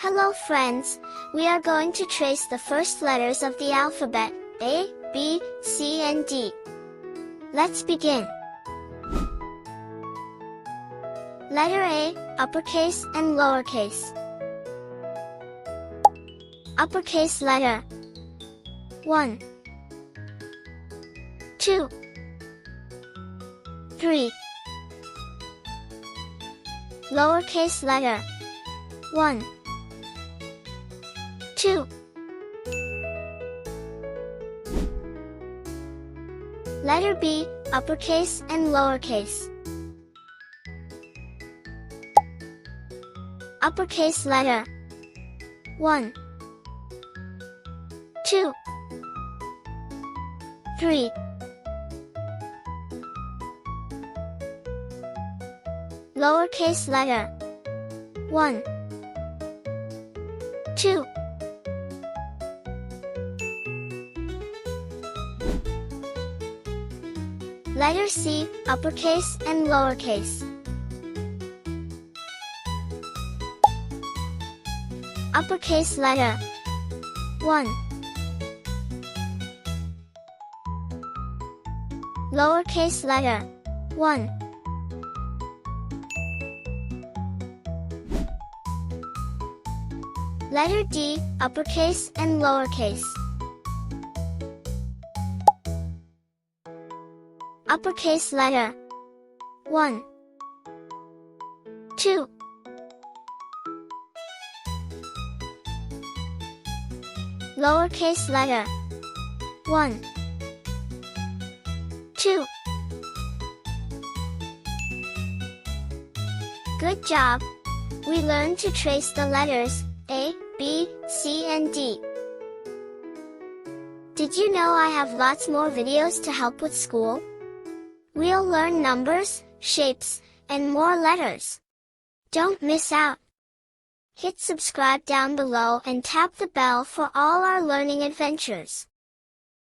Hello friends, we are going to trace the first letters of the alphabet, A, B, C and D. Let's begin. Letter A, uppercase and lowercase. Uppercase letter. 1, 2, 3. Lowercase letter. 1, 2. Letter B, uppercase and lowercase. Uppercase letter. 1, 2, 3. Lowercase letter. 1, 2. Letter C, uppercase and lowercase. Uppercase letter. 1. Lowercase letter. 1. Letter D, uppercase and lowercase. Uppercase letter. 1, 2. Lowercase letter. 1, 2. Good job! We learned to trace the letters A, B, C and D. Did you know I have lots more videos to help with school? We'll learn numbers, shapes, and more letters. Don't miss out. Hit subscribe down below and tap the bell for all our learning adventures.